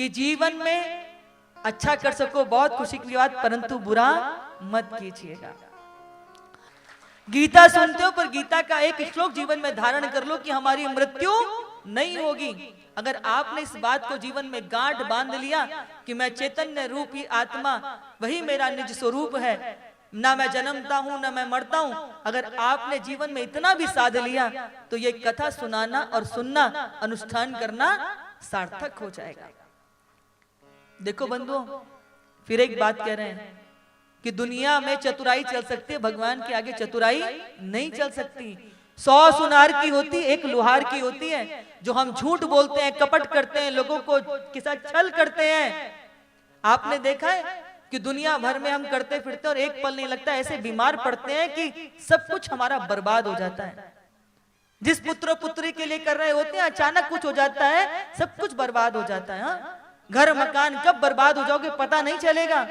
कि जीवन में अच्छा कर सको, बहुत खुशी की बात, परंतु बुरा मत कीजिएगा। गीता सुनते हो पर गीता का एक श्लोक जीवन में धारण कर लो कि हमारी मृत्यु नहीं होगी। अगर आपने इस बात को जीवन में गांठ बांध लिया कि मैं चैतन्य रूपी आत्मा, वही मेरा निज स्वरूप है, ना मैं जन्मता हूं ना मैं मरता हूं, अगर आपने जीवन में इतना भी साध लिया तो ये कथा सुनाना और सुनना, अनुष्ठान करना सार्थक हो जाएगा। देखो बंधुओं, फिर एक बात कह रहे हैं कि दुनिया में चतुराई चल सकती है, भगवान के आगे चतुराई नहीं चल सकती। 100 सुनार की होती, एक लोहार की होती है। जो हम झूठ बोलते हैं, कपट करते हैं, लोगों को के साथ छल करते हैं, आपने देखा है कि दुनिया भर में हम करते फिरते और एक पल नहीं लगता ऐसे बीमार पड़ते हैं कि सब कुछ हमारा बर्बाद हो जाता है। जिस पुत्र पुत्री के लिए कर रहे होते हैं, अचानक कुछ हो जाता है, सब कुछ बर्बाद हो जाता है। हाँ? घर मकान कब बर्बाद हो जाओगे पता नहीं चलेगा।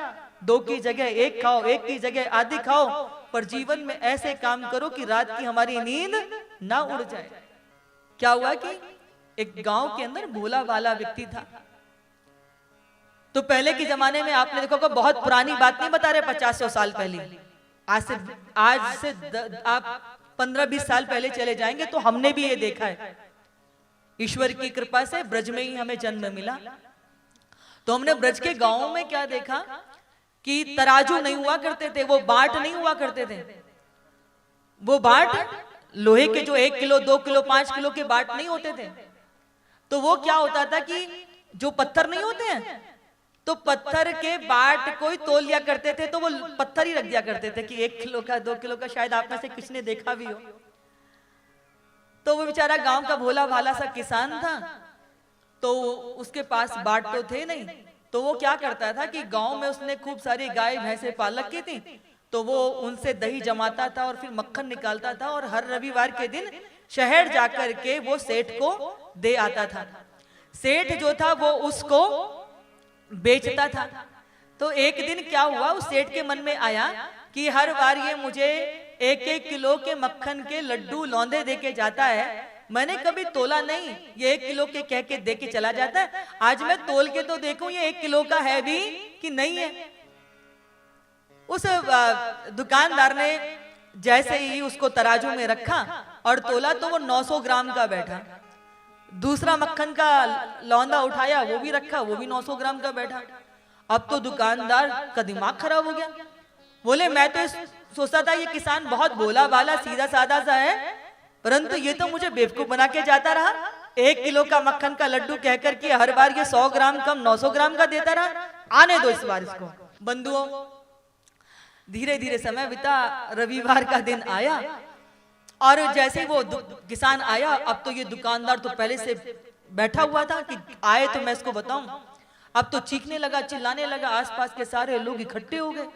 2 की जगह 1 खाओ, 1 की जगह आधी खाओ, पर जीवन में ऐसे काम करो कि रात की हमारी नींद ना उड़ जाए। क्या हुआ कि एक गांव के अंदर भोला भाला व्यक्ति था। तो पहले के जमाने में आपने देखो, बहुत पुरानी बात नहीं बता रहे, 50-100 साल पहले, आज से आप 15-20 साल पहले चले जाएंगे तो हमने भी ये देखा है। ईश्वर की कृपा से ब्रज में ही हमें जन्म मिला, तो हमने ब्रज के गांवों में क्या देखा कि तराजू नहीं हुआ करते थे, वो बाट नहीं हुआ करते थे। वो बाट लोहे के जो 1 किलो 2 किलो 5 किलो के बाट नहीं होते थे। तो वो क्या होता था कि जो पत्थर नहीं होते हैं, तो पत्थर के बाट को ही तोल लिया करते थे, तो वो पत्थर ही रख दिया करते थे कि 1 किलो का 2 किलो का, शायद आप में से किसी ने देखा भी हो। तो वो बेचारा गांव का भोला भाला सा किसान था, तो उसके पास बाट तो थे नहीं। तो वो क्या करता था कि गांव में उसने खूब सारी गाय भैंसे पालक की थी, तो वो उनसे दही जमाता था और फिर मक्खन निकालता था, और हर रविवार के दिन शहर जाकर के वो सेठ को दे आता था। सेठ जो था वो उसको बेचता था। तो एक दिन क्या हुआ, उस सेठ के मन में आया कि हर बार ये मुझे 1-1 किलो के मक्खन के लड्डू लौंदे दे के जाता है, मैंने कभी तोला नहीं, ये 1 किलो के कह के दे के चला जाता है, आज मैं तोल के तो देखूं ये 1 किलो का है भी कि नहीं है। उस दुकानदार ने जैसे ही उसको तराजू में रखा और तोला तो वो 900 ग्राम का बैठा। दूसरा मक्खन का लौंदा उठाया, वो भी रखा, वो भी 900 ग्राम का बैठा। अब तो दुकानदार का दिमाग खराब हो गया। बोले मैं तो सोचता था ये किसान बहुत भोला भाला सीधा साधा सा है, परंतु ये तो मुझे बेवकूफ बना के जाता रहा। 1 किलो का मक्खन का लड्डू कहकर के हर बार ये 100 ग्राम कम 900 ग्राम का देता रहा। आने दो इस बार इसको। बंधुओं, धीरे धीरे समय बीता, रविवार का दिन आया और जैसे वो किसान आया, अब तो ये दुकानदार तो पहले से बैठा हुआ था कि आए तो मैं इसको बताऊं। अब तो चीखने लगा, चिल्लाने लगा, आसपास के सारे लोग इकट्ठे हो गए।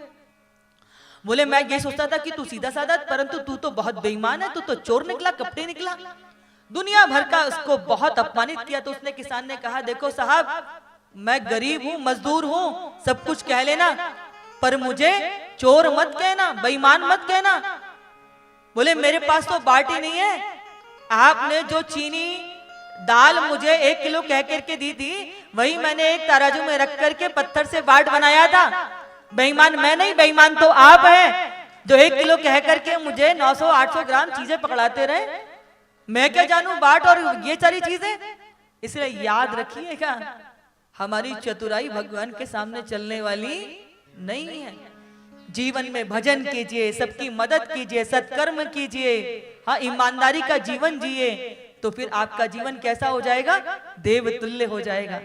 बोले मैं ये सोचता था कि तू सीधा साधा, परंतु तू तो बहुत बेईमान है, तू तो चोर निकला, कपटे निकला। दुनिया भर का उसको बहुत अपमानित किया। तो उसने किसान ने कहा देखो साहब, मैं गरीब हूँ, मजदूर हूँ, सब कुछ कह लेना, पर मुझे चोर मत कहना, बेईमान मत कहना। बोले मेरे पास तो बाटी नहीं है, आपने जो चीनी दाल मुझे 1 किलो कह करके दी थी, वही मैंने एक तराजू में रख करके पत्थर से बाट बनाया था। बेईमान मैं नहीं, बेईमान तो आप हैं जो 1 किलो कह करके मुझे 900-800 ग्राम चीजें पकड़ाते रहे। मैं क्या जानूं बाट और ये सारी चीजें। इसलिए याद रखिएगा, हमारी चतुराई भगवान के सामने चलने वाली नहीं है। जीवन में भजन कीजिए, सबकी मदद कीजिए, सत्कर्म कीजिए, हाँ ईमानदारी का जीवन जिए, तो फिर आपका जीवन कैसा हो जाएगा? देवतुल्य हो जाएगा,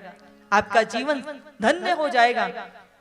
आपका जीवन धन्य हो जाएगा।